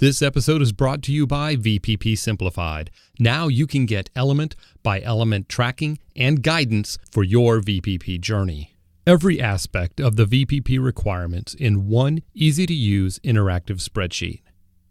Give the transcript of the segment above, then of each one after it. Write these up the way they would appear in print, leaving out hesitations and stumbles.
This episode is brought to you by VPP Simplified. Now you can get element by element tracking and guidance for your VPP journey. Every aspect of the VPP requirements in one easy-to-use interactive spreadsheet.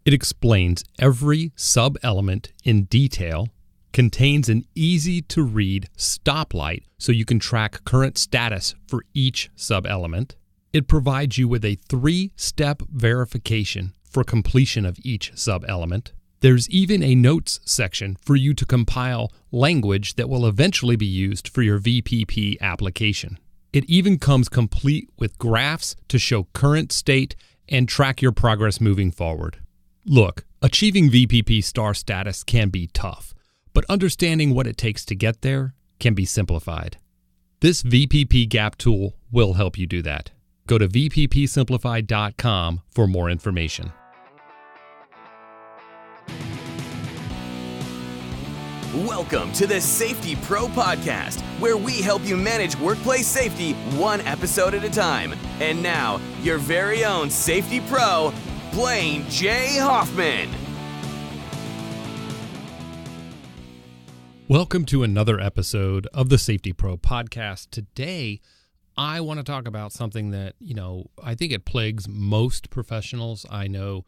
It explains every sub-element in detail, contains an easy-to-read stoplight so you can track current status for each sub-element. It provides you with a 3-step verification for completion of each sub-element. There's even a notes section for you to compile language that will eventually be used for your VPP application. It even comes complete with graphs to show current state and track your progress moving forward. Look, achieving VPP star status can be tough, but understanding what it takes to get there can be simplified. This VPP Gap tool will help you do that. Go to vppsimplified.com for more information. Welcome to the Safety Pro Podcast, where we help you manage workplace safety one episode at a time. And now, your very own Safety Pro, Blaine J. Hoffman. Welcome to another episode of the Safety Pro Podcast. Today, I want to talk about something that, I think it plagues most professionals. I know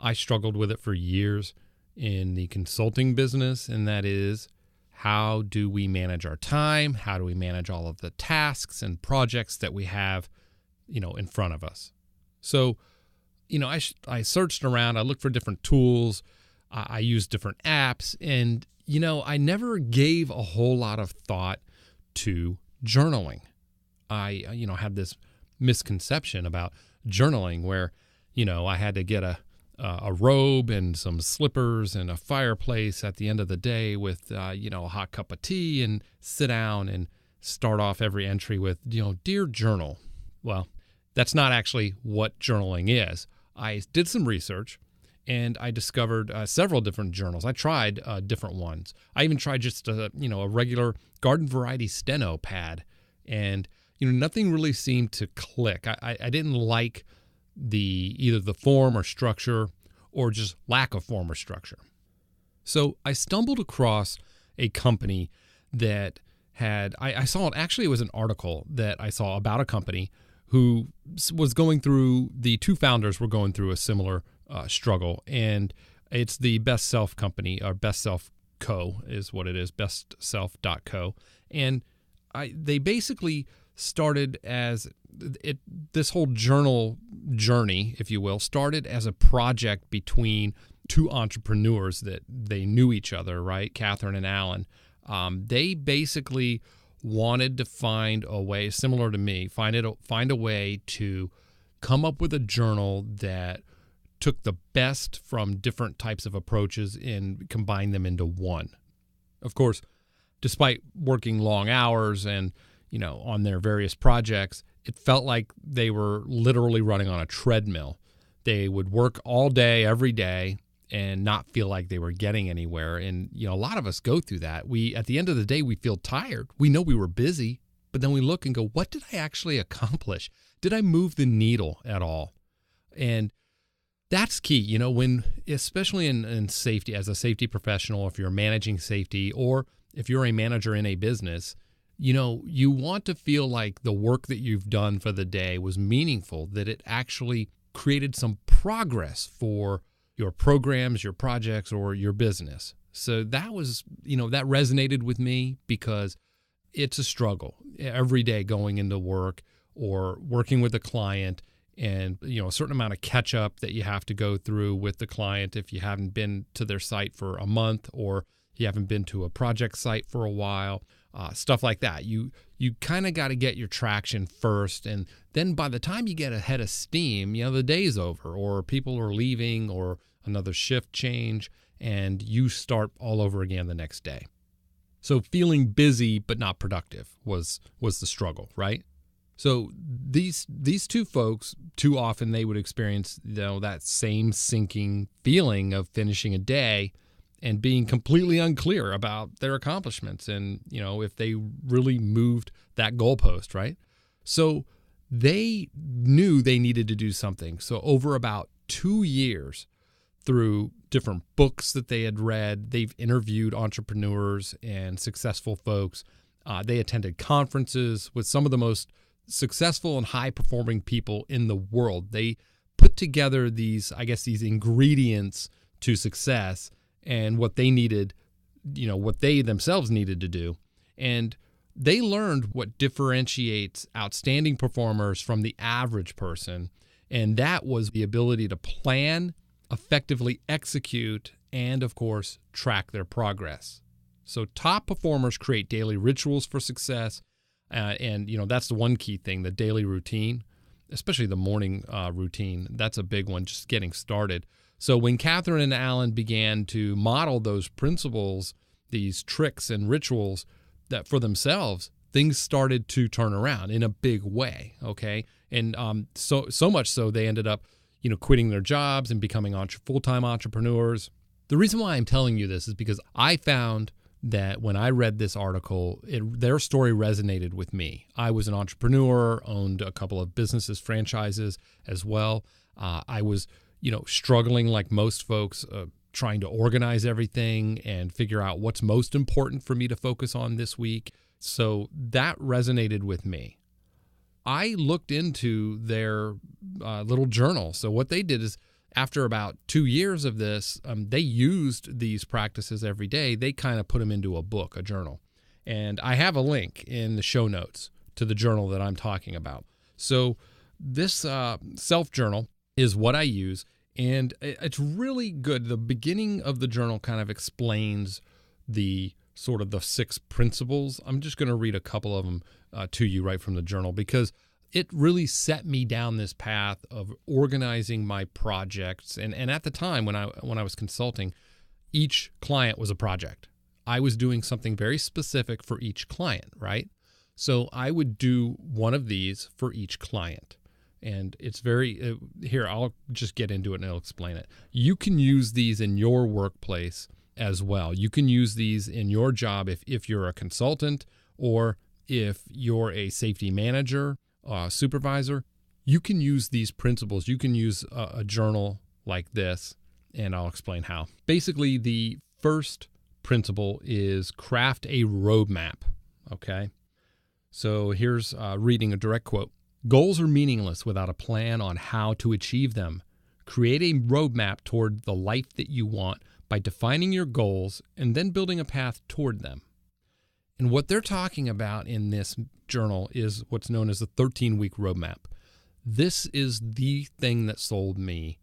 I struggled with it for years in the consulting business, and that is, how do we manage our time? How do we manage all of the tasks and projects that we have, in front of us? So, I searched around, I looked for different tools, I used different apps, and, I never gave a whole lot of thought to journaling. I had this misconception about journaling where, I had to get a robe and some slippers and a fireplace at the end of the day with, a hot cup of tea and sit down and start off every entry with, Dear Journal. Well, that's not actually what journaling is. I did some research and I discovered several different journals. I tried different ones. I even tried just a regular garden variety steno pad, and, nothing really seemed to click. I didn't like either the form or structure, or just lack of form or structure. So I stumbled across a company that had, I saw it, actually it was an article that I saw about a company who was going through, the two founders were going through a similar struggle, and it's the Best Self company, or Best Self Co. is what it is, bestself.co. And they basically started as this whole journal journey, if you will, started as a project between two entrepreneurs that they knew each other, right? Catherine and Alan. They basically wanted to find a way, similar to me, find a way to come up with a journal that took the best from different types of approaches and combined them into one. Of course, despite working long hours and on their various projects, it felt like they were literally running on a treadmill. They would work all day, every day, and not feel like they were getting anywhere. And, a lot of us go through that. At the end of the day, we feel tired. We know we were busy, but then we look and go, what did I actually accomplish? Did I move the needle at all? And that's key, when, especially in safety, as a safety professional, if you're managing safety, or if you're a manager in a business, you want to feel like the work that you've done for the day was meaningful, that it actually created some progress for your programs, your projects, or your business. So that was, that resonated with me because it's a struggle every day going into work or working with a client, and, a certain amount of catch up that you have to go through with the client if you haven't been to their site for a month, or you haven't been to a project site for a while. Stuff like that. You kind of got to get your traction first, and then by the time you get ahead of steam, the day's over, or people are leaving, or another shift change, and you start all over again the next day. So feeling busy but not productive was the struggle, right? So these two folks, too often they would experience that same sinking feeling of finishing a day and being completely unclear about their accomplishments and, if they really moved that goalpost, right? So they knew they needed to do something. So over about 2 years, through different books that they had read. They've interviewed entrepreneurs and successful folks. They attended conferences with some of the most successful and high-performing people in the world. They put together these ingredients to success and what they needed, what they themselves needed to do. And they learned what differentiates outstanding performers from the average person. And that was the ability to plan, effectively execute, and of course, track their progress. So top performers create daily rituals for success. And that's the one key thing, the daily routine, especially the morning routine. That's a big one, just getting started. So when Catherine and Alan began to model those principles, these tricks and rituals that for themselves, things started to turn around in a big way, okay? And so much so they ended up, quitting their jobs and becoming full-time entrepreneurs. The reason why I'm telling you this is because I found that when I read this article, their story resonated with me. I was an entrepreneur, owned a couple of businesses, franchises as well. I was, struggling like most folks, trying to organize everything and figure out what's most important for me to focus on this week. So that resonated with me. I looked into their little journal. So what they did is, after about 2 years of this, they used these practices every day. They kind of put them into a book, a journal. And I have a link in the show notes to the journal that I'm talking about. So this self-journal is what I use, and it's really good. The beginning of the journal kind of explains the sort of the 6 principles. I'm just going to read a couple of them to you right from the journal, because it really set me down this path of organizing my projects. And at the time when I was consulting, each client was a project. I was doing something very specific for each client, right? So I would do one of these for each client. And it's very, here, I'll just get into it and I'll explain it. You can use these in your workplace as well. You can use these in your job if you're a consultant, or if you're a safety manager, supervisor. You can use these principles. You can use a journal like this, and I'll explain how. Basically, the first principle is craft a roadmap, okay? So here's reading a direct quote. Goals are meaningless without a plan on how to achieve them. Create a roadmap toward the life that you want by defining your goals and then building a path toward them. And what they're talking about in this journal is what's known as the 13-week roadmap. This is the thing that sold me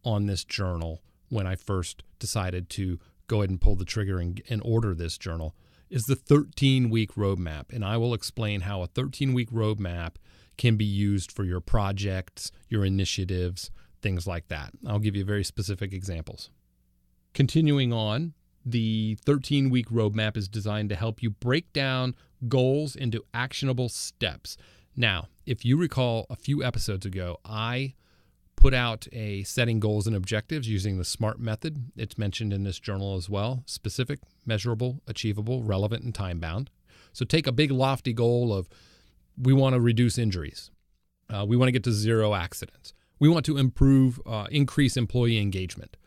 on this journal when I first decided to go ahead and pull the trigger and order this journal, is the 13-week roadmap. And I will explain how a 13-week roadmap can be used for your projects, your initiatives, things like that. I'll give you very specific examples. Continuing on, the 13-week roadmap is designed to help you break down goals into actionable steps. Now, if you recall a few episodes ago, I put out a setting goals and objectives using the SMART method. It's mentioned in this journal as well: specific, measurable, achievable, relevant, and time-bound. So take a big lofty goal of, we want to reduce injuries. We want to get to 0 accidents. We want to increase employee engagement.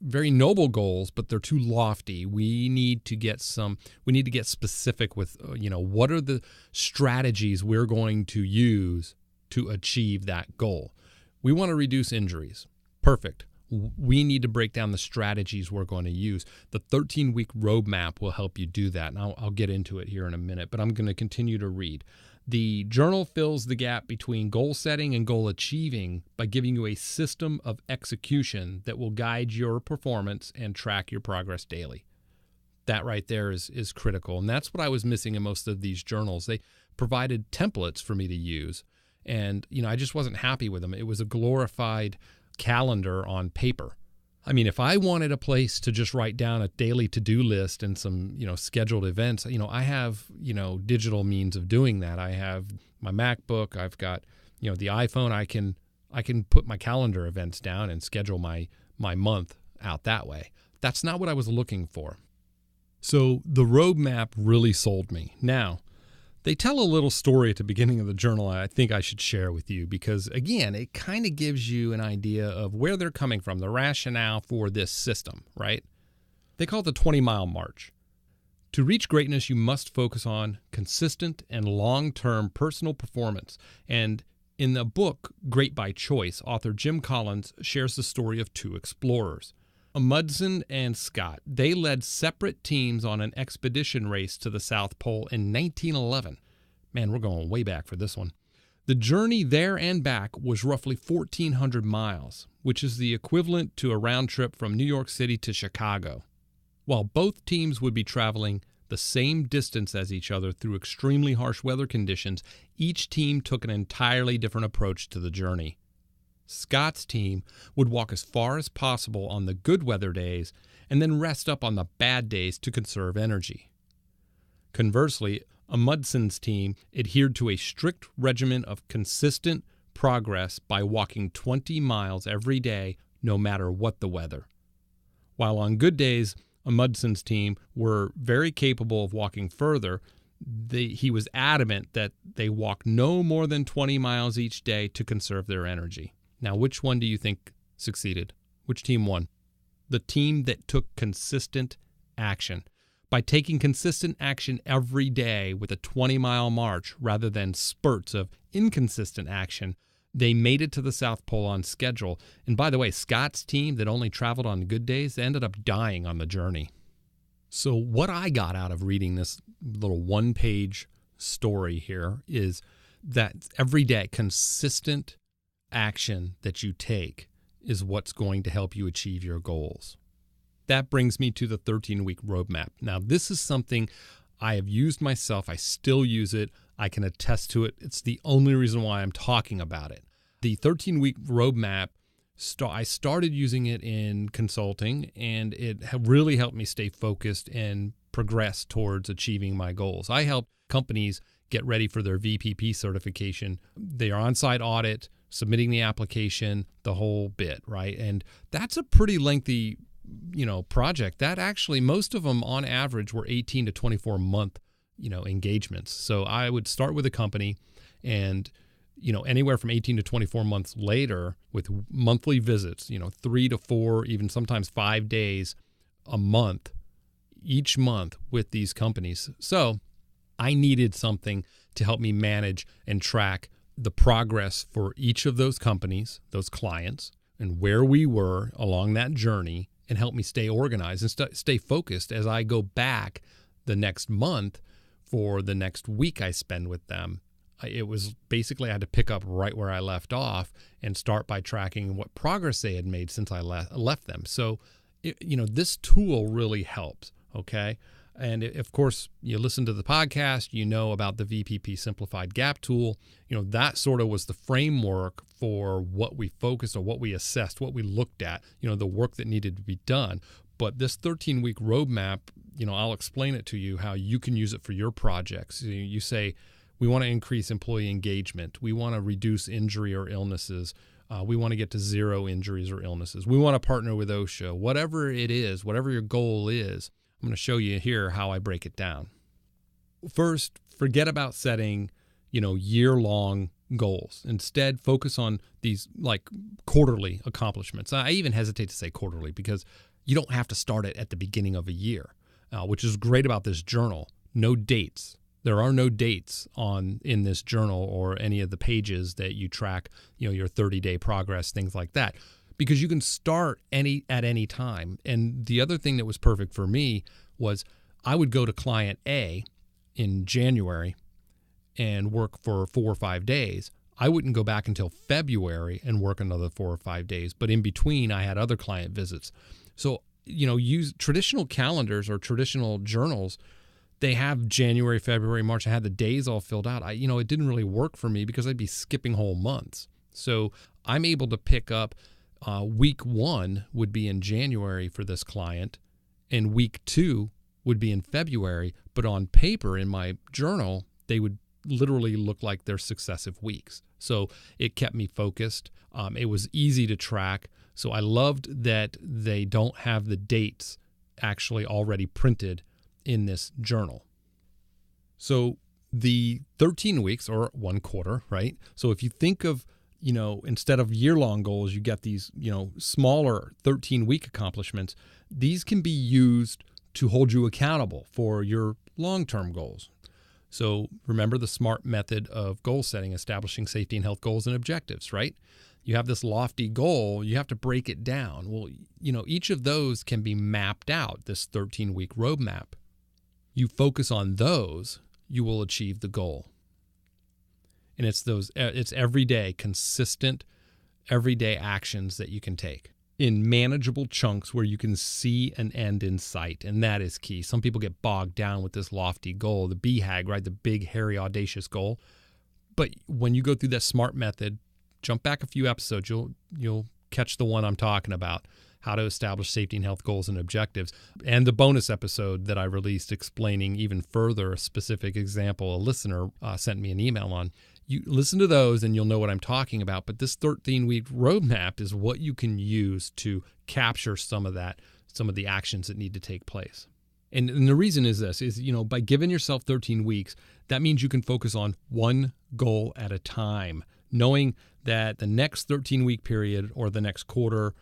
Very noble goals, but they're too lofty. We need to get specific with, what are the strategies we're going to use to achieve that goal. We want to reduce injuries. Perfect. We need to break down the strategies we're going to use. The 13-week roadmap will help you do that. And I'll get into it here in a minute, but I'm going to continue to read. The journal fills the gap between goal setting and goal achieving by giving you a system of execution that will guide your performance and track your progress daily. That right there is critical. And that's what I was missing in most of these journals. They provided templates for me to use. And, I just wasn't happy with them. It was a glorified calendar on paper. I mean, if I wanted a place to just write down a daily to-do list and some, scheduled events, I have, digital means of doing that. I have my MacBook. I've got, the iPhone. I can put my calendar events down and schedule my month out that way. That's not what I was looking for. So the roadmap really sold me. Now, They tell a little story at the beginning of the journal I think I should share with you because, again, it kind of gives you an idea of where they're coming from, the rationale for this system, right? They call it the 20-mile march. To reach greatness, you must focus on consistent and long-term personal performance. And in the book, Great by Choice, author Jim Collins shares the story of two explorers. Amundsen and Scott, they led separate teams on an expedition race to the South Pole in 1911. Man, we're going way back for this one. The journey there and back was roughly 1,400 miles, which is the equivalent to a round trip from New York City to Chicago. While both teams would be traveling the same distance as each other through extremely harsh weather conditions, each team took an entirely different approach to the journey. Scott's team would walk as far as possible on the good weather days and then rest up on the bad days to conserve energy. Conversely, Amundsen's team adhered to a strict regimen of consistent progress by walking 20 miles every day, no matter what the weather. While on good days, Amundsen's team were very capable of walking further, he was adamant that they walk no more than 20 miles each day to conserve their energy. Now, which one do you think succeeded? Which team won? The team that took consistent action. By taking consistent action every day with a 20-mile march rather than spurts of inconsistent action, they made it to the South Pole on schedule. And by the way, Scott's team that only traveled on good days ended up dying on the journey. So what I got out of reading this little one-page story here is that every day, consistent action that you take is what's going to help you achieve your goals. That brings me to the 13-week roadmap. Now, this is something I have used myself. I still use it. I can attest to it. It's the only reason why I'm talking about it. The 13-week roadmap, I started using it in consulting, and it really helped me stay focused and progress towards achieving my goals. I help companies get ready for their VPP certification. Their on-site audit, submitting the application, the whole bit, right? And that's a pretty lengthy project. That actually, most of them on average were 18 to 24 month, engagements. So I would start with a company and, anywhere from 18 to 24 months later with monthly visits, 3 to 4, even sometimes 5 days a month, each month with these companies. So I needed something to help me manage and track the progress for each of those companies, those clients, and where we were along that journey, and help me stay organized and stay focused as I go back the next month for the next week I spend with them. It was basically I had to pick up right where I left off and start by tracking what progress they had made since I left them. So, this tool really helps, okay? And of course, you listen to the podcast, about the VPP Simplified Gap tool. That sort of was the framework for what we focused on, what we assessed, what we looked at, the work that needed to be done. But this 13-week roadmap, I'll explain it to you how you can use it for your projects. You say, we want to increase employee engagement. We want to reduce injury or illnesses. We want to get to 0 injuries or illnesses. We want to partner with OSHA. Whatever it is, whatever your goal is, I'm going to show you here how I break it down. First, forget about setting, year-long goals. Instead, focus on these like quarterly accomplishments. I even hesitate to say quarterly because you don't have to start it at the beginning of a year, which is great about this journal. No dates. There are no dates in this journal or any of the pages that you track, your 30-day progress, things like that. Because you can start at any time. And the other thing that was perfect for me was I would go to client A in January and work for 4 or 5 days. I wouldn't go back until February and work another 4 or 5 days. But in between, I had other client visits. So, use traditional calendars or traditional journals. They have January, February, March. I had the days all filled out. It didn't really work for me because I'd be skipping whole months. So I'm able to pick up week 1 would be in January for this client, and week 2 would be in February. But on paper in my journal, they would literally look like they're successive weeks. So it kept me focused. It was easy to track. So I loved that they don't have the dates actually already printed in this journal. So The 13 weeks or 1/4, right? So if you think of, instead of year-long goals, you get these, smaller 13-week accomplishments. These can be used to hold you accountable for your long-term goals. So remember the SMART method of goal setting, establishing safety and health goals and objectives, right? You have this lofty goal, you have to break it down. Well, each of those can be mapped out, this 13-week roadmap. You focus on those, you will achieve the goal. And it's everyday, consistent, everyday actions that you can take in manageable chunks where you can see an end in sight. And that is key. Some people get bogged down with this lofty goal, the BHAG, right? The big, hairy, audacious goal. But when you go through that SMART method, jump back a few episodes, you'll catch the one I'm talking about, how to establish safety and health goals and objectives. And the bonus episode that I released explaining even further a specific example a listener sent me an email on. You listen to those and you'll know what I'm talking about. But this 13-week roadmap is what you can use to capture some of the actions that need to take place. And the reason is this, by giving yourself 13 weeks, that means you can focus on one goal at a time, knowing that the next 13-week period or the next quarter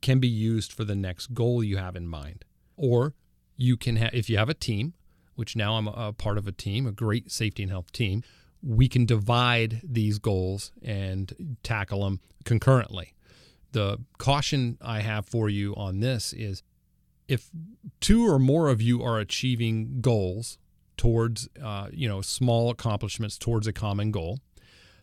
can be used for the next goal you have in mind. Or you can if you have a team, which now I'm a part of a team, a great safety and health team, we can divide these goals and tackle them concurrently. The caution I have for you on this is if two or more of you are achieving goals towards, small accomplishments towards a common goal,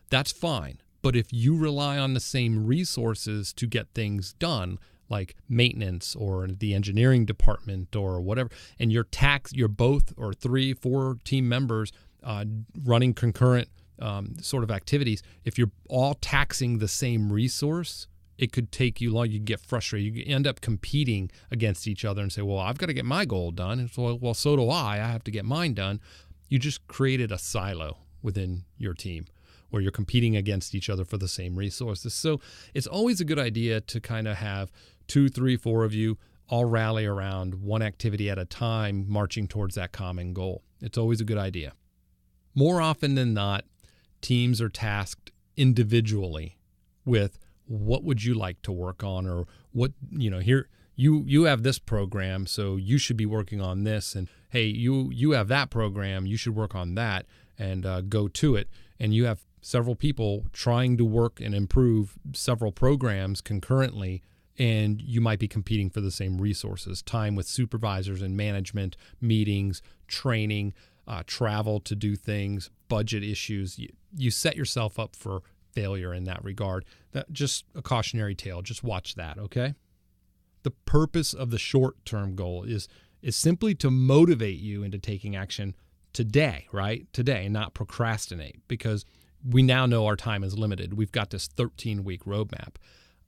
that's fine. But if you rely on the same resources to get things done, like maintenance or the engineering department or whatever, and you're both or 3-4 team members running concurrent sort of activities, if you're all taxing the same resource, it could take you long. You get frustrated. You end up competing against each other and say, well, I've got to get my goal done. And so, well, so do I. I have to get mine done. You just created a silo within your team where you're competing against each other for the same resources. So it's always a good idea to kind of have 2, 3, 4 of you all rally around one activity at a time, marching towards that common goal. It's always a good idea. More often than not, teams are tasked individually with what would you like to work on, or what, here you have this program, so you should be working on this, and hey, you have that program, you should work on that, and go to it. And you have several people trying to work and improve several programs concurrently, and you might be competing for the same resources, time with supervisors and management, meetings, training, travel to do things, budget issues. You set yourself up for failure in that regard. That just a cautionary tale. Just watch that, okay? The purpose of the short-term goal is simply to motivate you into taking action today, right? Today, and not procrastinate, because we now know our time is limited. We've got this 13-week roadmap.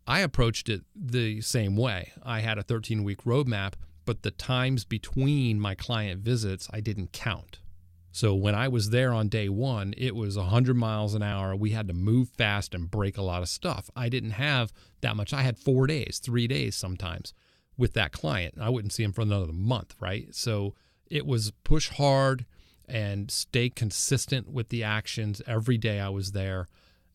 I approached it the same way. I had a 13-week roadmap, but the times between my client visits, I didn't count. So when I was there on day one, it was 100 miles an hour. We had to move fast and break a lot of stuff. I didn't have that much. I had 4 days, 3 days sometimes with that client. I wouldn't see him for another month, right? So it was push hard and stay consistent with the actions every day I was there,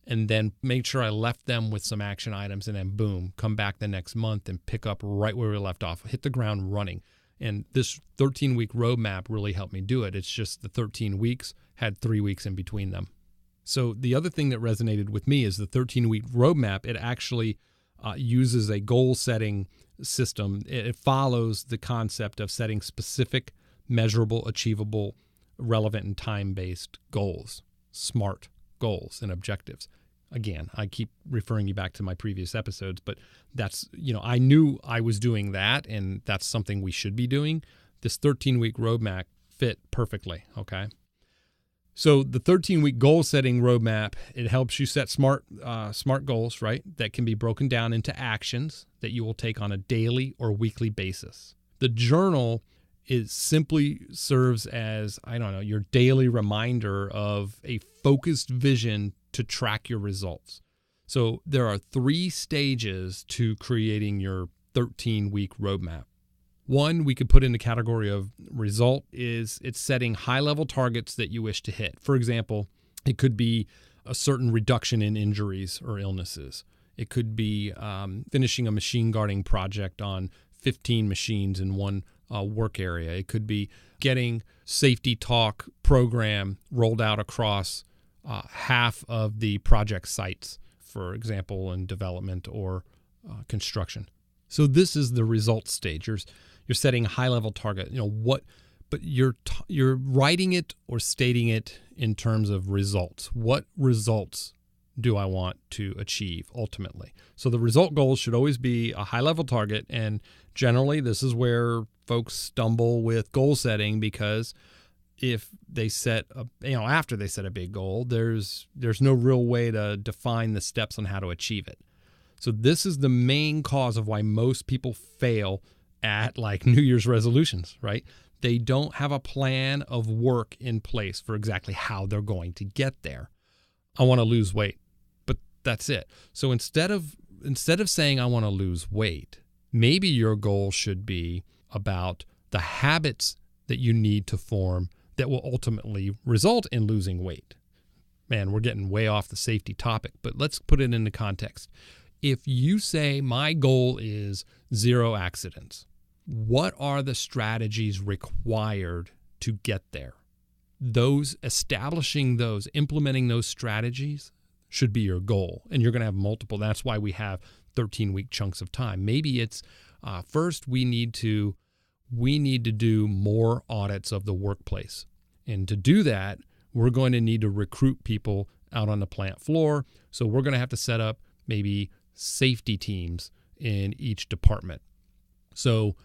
and then make sure I left them with some action items, and then boom, come back the next month and pick up right where we left off, hit the ground running. And this 13-week roadmap really helped me do it. It's just the 13 weeks had 3 weeks in between them. So the other thing that resonated with me is the 13-week roadmap. It actually uses a goal-setting system. It follows the concept of setting specific, measurable, achievable, relevant, and time-based goals, SMART goals and objectives. Again, I keep referring you back to my previous episodes, but that's, I knew I was doing that, and that's something we should be doing. This 13-week roadmap fit perfectly, okay? So the 13-week goal-setting roadmap, it helps you set smart goals, right, that can be broken down into actions that you will take on a daily or weekly basis. The journal simply serves as, your daily reminder of a focused vision to track your results. So there are 3 stages to creating your 13-week roadmap. One we could put in the category of result is it's setting high-level targets that you wish to hit. For example, it could be a certain reduction in injuries or illnesses. It could be finishing a machine guarding project on 15 machines in one work area. It could be getting safety talk program rolled out across half of the project sites, for example, in development or construction. So this is the results stage. You're setting a high-level target. But you're writing it or stating it in terms of results. What results do I want to achieve ultimately? So the result goals should always be a high-level target, and generally this is folks stumble with goal setting, because if they set after they set a big goal, there's no real way to define the steps on how to achieve it. So this is the main cause of why most people fail at like New Year's resolutions, right? They don't have a plan of work in place for exactly how they're going to get there. I want to lose weight, but that's it. So instead of saying I want to lose weight, maybe your goal should be about the habits that you need to form that will ultimately result in losing weight. Man, we're getting way off the safety topic, but let's put it into context. If you say my goal is 0 accidents, what are the strategies required to get there? Implementing those strategies should be your goal. And you're going to have multiple. That's why we have 13-week chunks of time. Maybe it's first we need to do more audits of the workplace. And to do that, we're going to need to recruit people out on the plant floor. So we're going to have to set up maybe safety teams in each department. So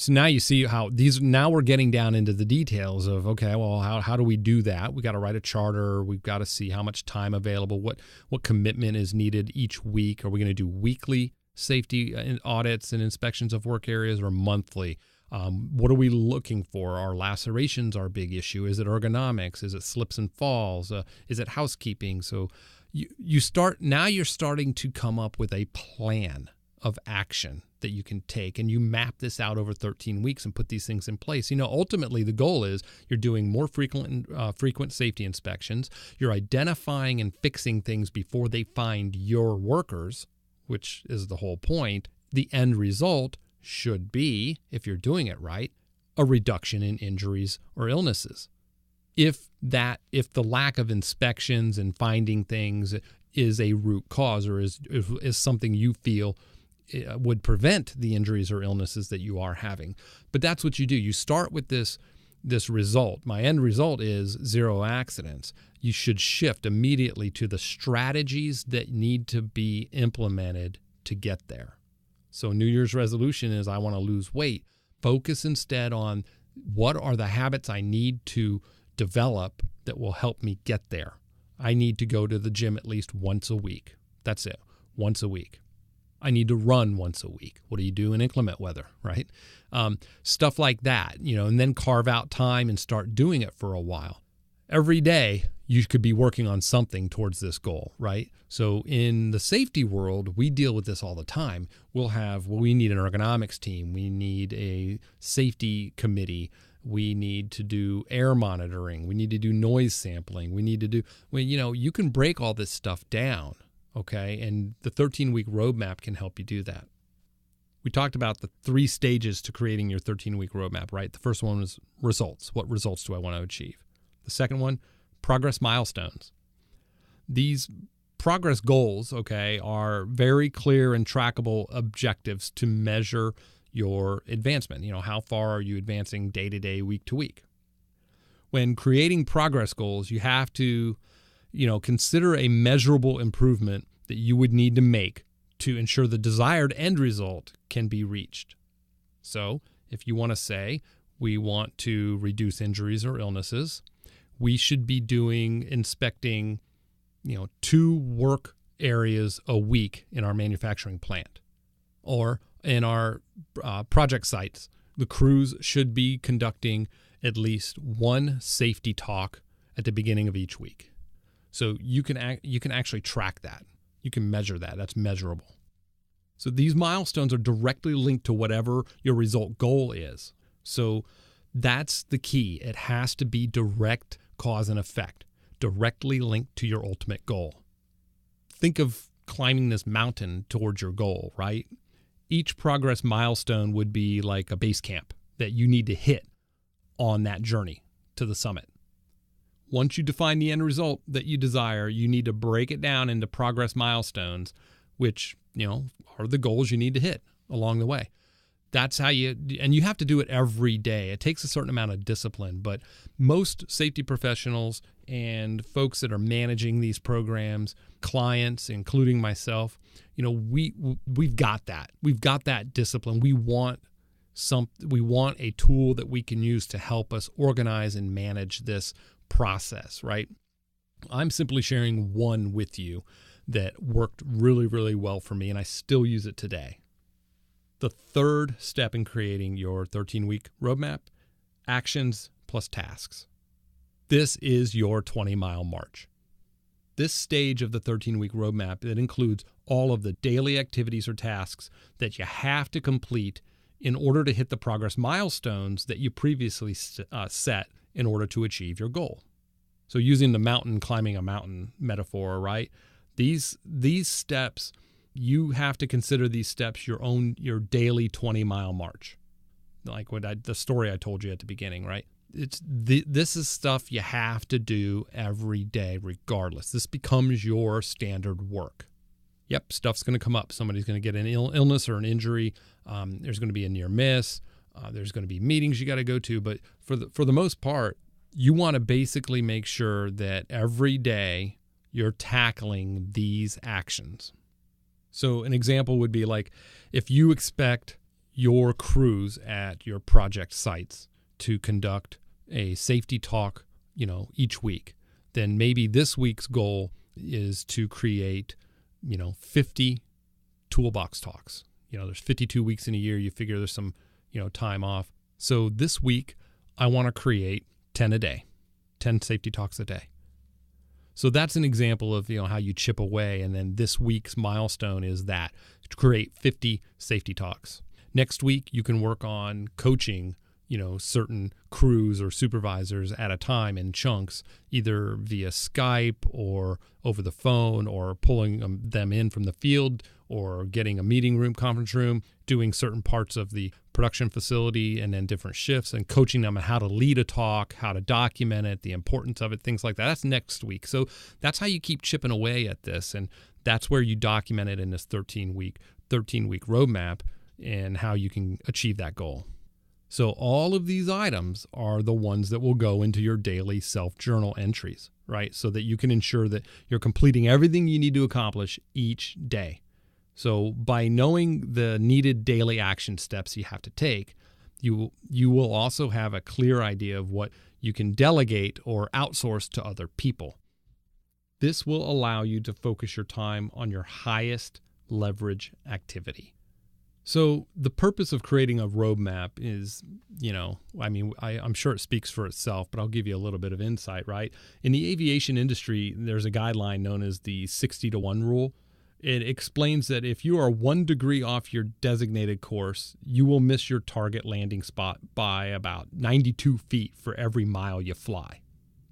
now you see how now we're getting down into the details of, okay, well, how do we do that? We got to write a charter. We've got to see how much time available, what commitment is needed each week. Are we going to do weekly safety audits and inspections of work areas, or monthly? What are we looking for? Are lacerations our big issue? Is it ergonomics? Is it slips and falls? Is it housekeeping? So you're starting to come up with a plan of action that you can take, and you map this out over 13 weeks and put these things in place. Ultimately the goal is you're doing more frequent safety inspections. You're identifying and fixing things before they find your workers, which is the whole point. The end result should be, if you're doing it right, a reduction in injuries or illnesses. If the lack of inspections and finding things is a root cause, or is something you feel would prevent the injuries or illnesses that you are having. But that's what you do. You start with this result. My end result is 0 accidents. You should shift immediately to the strategies that need to be implemented to get there. So New Year's resolution is I want to lose weight. Focus instead on what are the habits I need to develop that will help me get there. I need to go to the gym at least once a week. That's it, once a week. I need to run once a week. What do you do in inclement weather, right? Stuff like that, and then carve out time and start doing it for a while. Every day, you could be working on something towards this goal, right? So in the safety world, we deal with this all the time. We need an ergonomics team. We need a safety committee. We need to do air monitoring. We need to do noise sampling. We need to do, you can break all this stuff down. Okay, and the 13-week roadmap can help you do that. We talked about the 3 stages to creating your 13-week roadmap, right? The first one was results. What results do I want to achieve? The second one, progress milestones. These progress goals, okay, are very clear and trackable objectives to measure your advancement. How far are you advancing day to day, week to week? When creating progress goals, you have to consider a measurable improvement that you would need to make to ensure the desired end result can be reached. So if you want to say we want to reduce injuries or illnesses, we should be inspecting 2 work areas a week in our manufacturing plant. Or in our project sites, the crews should be conducting at least 1 safety talk at the beginning of each week. So you can actually track that. You can measure that. That's measurable. So these milestones are directly linked to whatever your result goal is. So that's the key. It has to be direct cause and effect, directly linked to your ultimate goal. Think of climbing this mountain towards your goal, right? Each progress milestone would be like a base camp that you need to hit on that journey to the summit. Once you define the end result that you desire, you need to break it down into progress milestones, which, are the goals you need to hit along the way. That's how and you have to do it every day. It takes a certain amount of discipline, but most safety professionals and folks that are managing these programs, clients, including myself, we've got that. We've got that discipline. We want a tool that we can use to help us organize and manage this process, right? I'm simply sharing one with you that worked really, really well for me, and I still use it today. The third step in creating your 13-week roadmap, actions plus tasks. This is your 20-mile march. This stage of the 13-week roadmap, it includes all of the daily activities or tasks that you have to complete in order to hit the progress milestones that you previously set in order to achieve your goal. So using the climbing a mountain metaphor, right? These steps, you have to consider these steps your daily 20-mile march. Like the story I told you at the beginning, right? This is stuff you have to do every day regardless. This becomes your standard work. Yep, stuff's going to come up. Somebody's going to get an illness or an injury. There's going to be a near miss. There's going to be meetings you got to go to. But for the most part, you want to basically make sure that every day you're tackling these actions. So an example would be like if you expect your crews at your project sites to conduct a safety talk, each week, then maybe this week's goal is to create, 50 toolbox talks. There's 52 weeks in a year. You figure there's some, time off. So this week I want to create 10 a day, 10 safety talks a day. So that's an example of, how you chip away. And then this week's milestone is that to create 50 safety talks. Next week, you can work on coaching, certain crews or supervisors at a time in chunks, either via Skype or over the phone or pulling them in from the field or getting a meeting room, conference room, doing certain parts of the production facility and then different shifts and coaching them on how to lead a talk, how to document it, the importance of it, things like that. That's next week. So that's how you keep chipping away at this. And that's where you document it in this 13-week roadmap and how you can achieve that goal. So all of these items are the ones that will go into your daily self-journal entries, right? So that you can ensure that you're completing everything you need to accomplish each day. So by knowing the needed daily action steps you have to take, you will also have a clear idea of what you can delegate or outsource to other people. This will allow you to focus your time on your highest leverage activity. So the purpose of creating a roadmap is, I'm sure it speaks for itself, but I'll give you a little bit of insight, right? In the aviation industry, there's a guideline known as the 60-to-1 rule. It explains that if you are 1 degree off your designated course, you will miss your target landing spot by about 92 feet for every mile you fly.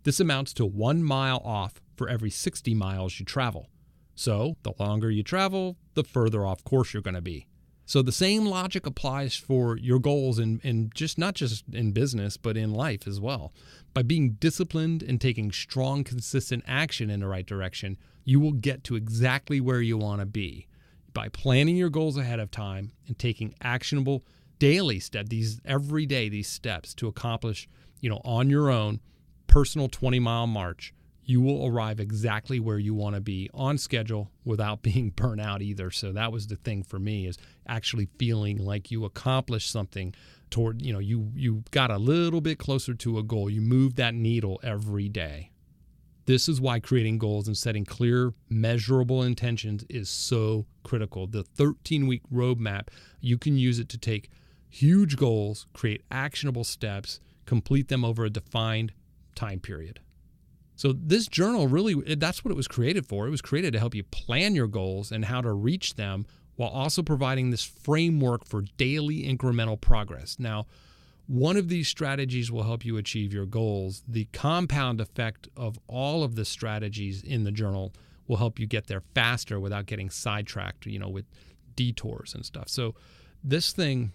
This amounts to 1 mile off for every 60 miles you travel. So the longer you travel, the further off course you're going to be. So the same logic applies for your goals in just not just in business, but in life as well. By being disciplined and taking strong, consistent action in the right direction, you will get to exactly where you want to be. By planning your goals ahead of time and taking actionable daily steps, these steps to accomplish, on your own personal 20-mile march, you will arrive exactly where you want to be on schedule without being burnt out either. So that was the thing for me, is actually feeling like you accomplished something toward, you got a little bit closer to a goal. You moved that needle every day. This is why creating goals and setting clear, measurable intentions is so critical. The 13-week roadmap, you can use it to take huge goals, create actionable steps, complete them over a defined time period. So this journal really, that's what it was created for. It was created to help you plan your goals and how to reach them while also providing this framework for daily incremental progress. Now, one of these strategies will help you achieve your goals. The compound effect of all of the strategies in the journal will help you get there faster without getting sidetracked, with detours and stuff. So this thing,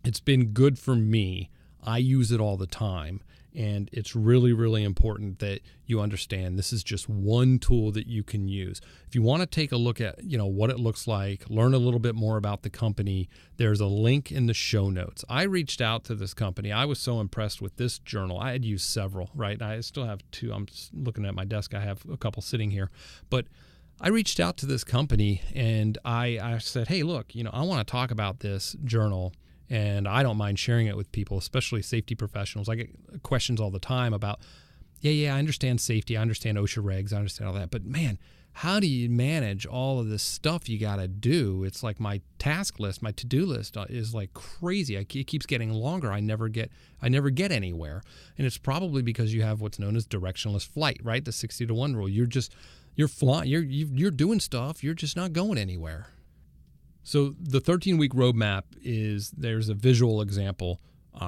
it's been good for me. I use it all the time. And it's really, really important that you understand this is just one tool that you can use. If you want to take a look at, what it looks like, learn a little bit more about the company, there's a link in the show notes. I reached out to this company. I was so impressed with this journal. I had used several, right? I still have two. I'm looking at my desk. I have a couple sitting here. But I reached out to this company and I said, hey, look, I want to talk about this journal. And I don't mind sharing it with people, especially safety professionals. I get questions all the time about, I understand safety. I understand OSHA regs. I understand all that. But man, how do you manage all of this stuff you got to do? It's like my task list, my to-do list is like crazy. It keeps getting longer. I never get anywhere. And it's probably because you have what's known as directionless flight, right? The 60-to-1 rule. You're flying. You're doing stuff. You're just not going anywhere. So the 13-week roadmap there's a visual example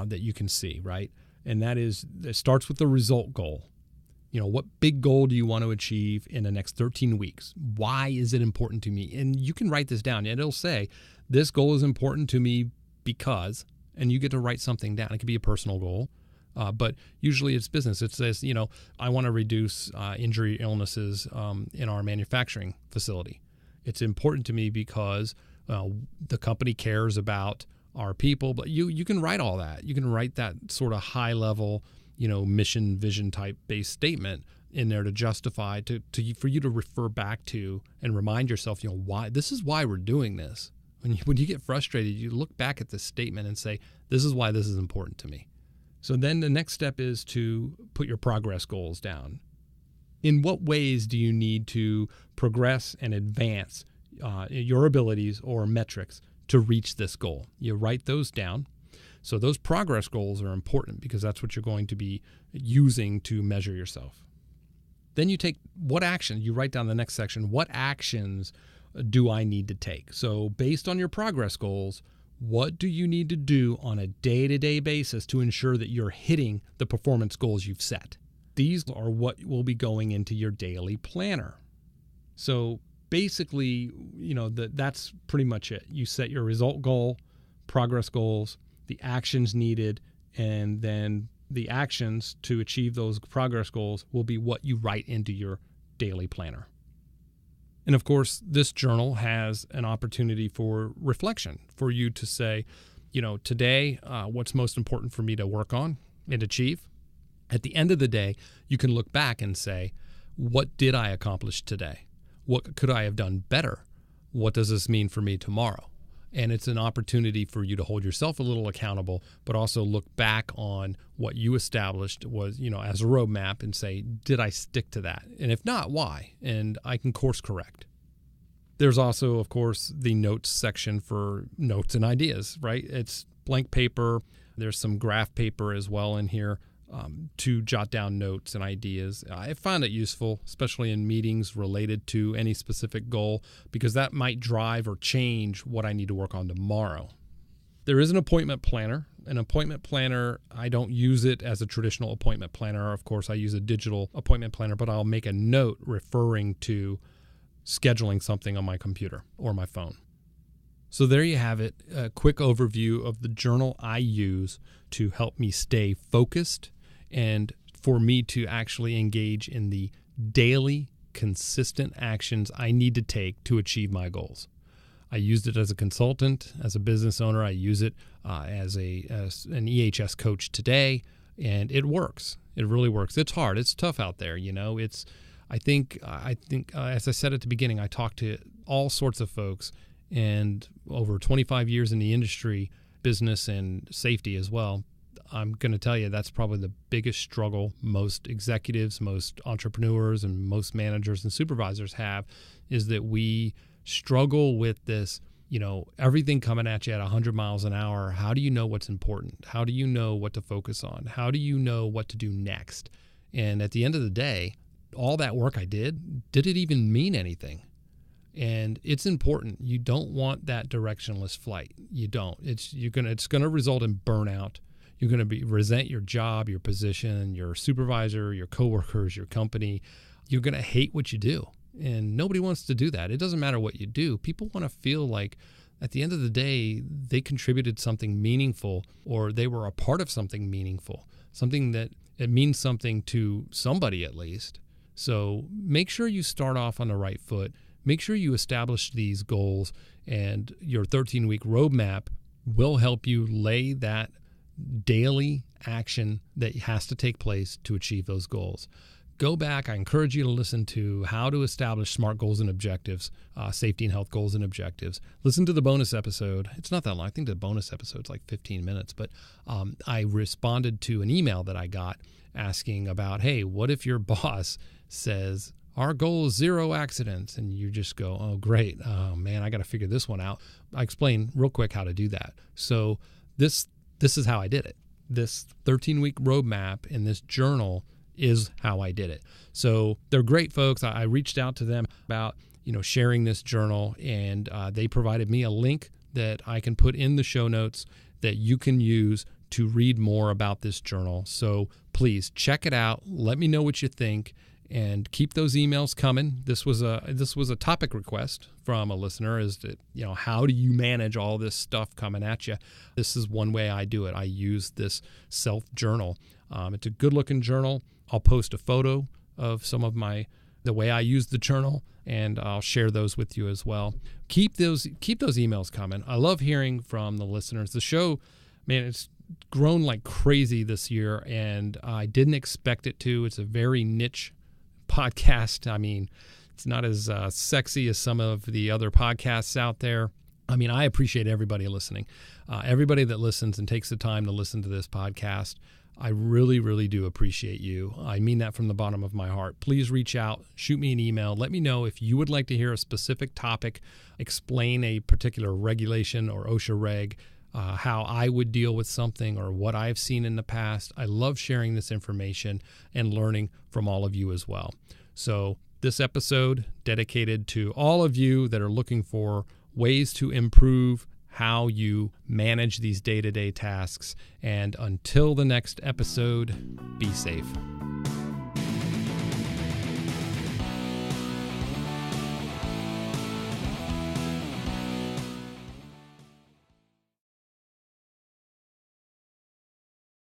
that you can see, right? And it starts with the result goal. What big goal do you want to achieve in the next 13 weeks? Why is it important to me? And you can write this down. And it'll say, this goal is important to me because, and you get to write something down. It could be a personal goal, but usually it's business. It says, I want to reduce injury illnesses in our manufacturing facility. It's important to me because the company cares about our people, but you can write all that. You can write that sort of high level, mission, vision type based statement in there to justify for you to refer back to and remind yourself, why this is why we're doing this. When you get frustrated, you look back at this statement and say, this is why this is important to me. So then the next step is to put your progress goals down. In what ways do you need to progress and advance your abilities or metrics to reach this goal? You write those down. So those progress goals are important because that's what you're going to be using to measure yourself. Then you take what action, you write down the next section, what actions do I need to take? So based on your progress goals, what do you need to do on a day-to-day basis to ensure that you're hitting the performance goals you've set? These are what will be going into your daily planner. So basically, that's pretty much it. You set your result goal, progress goals, the actions needed, and then the actions to achieve those progress goals will be what you write into your daily planner. And of course, this journal has an opportunity for reflection, for you to say, today, what's most important for me to work on and achieve? At the end of the day, you can look back and say, what did I accomplish today? What could I have done better? What does this mean for me tomorrow? And it's an opportunity for you to hold yourself a little accountable, but also look back on what you established was, as a roadmap and say, did I stick to that? And if not, why? And I can course correct. There's also, of course, the notes section for notes and ideas, right? It's blank paper. There's some graph paper as well in here. To jot down notes and ideas. I find it useful, especially in meetings related to any specific goal, because that might drive or change what I need to work on tomorrow. There is an appointment planner. An appointment planner, I don't use it as a traditional appointment planner. Of course, I use a digital appointment planner, but I'll make a note referring to scheduling something on my computer or my phone. So there you have it, a quick overview of the journal I use to help me stay focused and for me to actually engage in the daily, consistent actions I need to take to achieve my goals. I used it as a consultant, as a business owner. I use it as an EHS coach today, and it works. It really works. It's hard. It's tough out there. I think as I said at the beginning, I talk to all sorts of folks, and over 25 years in the industry, business and safety as well, I'm going to tell you that's probably the biggest struggle most executives, most entrepreneurs, and most managers and supervisors have, is that we struggle with this, everything coming at you at 100 miles an hour. How do you know what's important? How do you know what to focus on? How do you know what to do next? And at the end of the day, all that work I did it even mean anything? And it's important. You don't want that directionless flight. You don't. It's going to result in burnout. You're going to resent your job, your position, your supervisor, your coworkers, your company. You're going to hate what you do. And nobody wants to do that. It doesn't matter what you do. People want to feel like at the end of the day, they contributed something meaningful, or they were a part of something meaningful, something that it means something to somebody at least. So make sure you start off on the right foot. Make sure you establish these goals, and your 13-week roadmap will help you lay that daily action that has to take place to achieve those goals. Go back. I encourage you to listen to How to Establish SMART Goals and Objectives, Safety and Health Goals and Objectives. Listen to the bonus episode. It's not that long. I think the bonus episode's like 15 minutes, but I responded to an email that I got asking about, hey, what if your boss says, our goal is 0 accidents? And you just go, oh, great. Oh, man, I got to figure this one out. I explain real quick how to do that. So this is how I did it. This 13-week roadmap in this journal is how I did it. So they're great folks. I reached out to them about, sharing this journal, and they provided me a link that I can put in the show notes that you can use to read more about this journal. So please check it out. Let me know what you think, and keep those emails coming. This was a topic request from a listener, is that, how do you manage all this stuff coming at you? This is one way I do it. I use this self journal. It's a good looking journal. I'll post a photo of some of the way I use the journal, and I'll share those with you as well. Keep those emails coming. I love hearing from the listeners. The show, man, it's grown like crazy this year, and I didn't expect it to. It's a very niche podcast. I mean, it's not as sexy as some of the other podcasts out there. I mean, I appreciate everybody listening. Everybody that listens and takes the time to listen to this podcast, I really, really do appreciate you. I mean that from the bottom of my heart. Please reach out, shoot me an email. Let me know if you would like to hear a specific topic, explain a particular regulation or OSHA reg, how I would deal with something, or what I've seen in the past. I love sharing this information and learning from all of you as well. So this episode dedicated to all of you that are looking for ways to improve how you manage these day-to-day tasks. And until the next episode, be safe.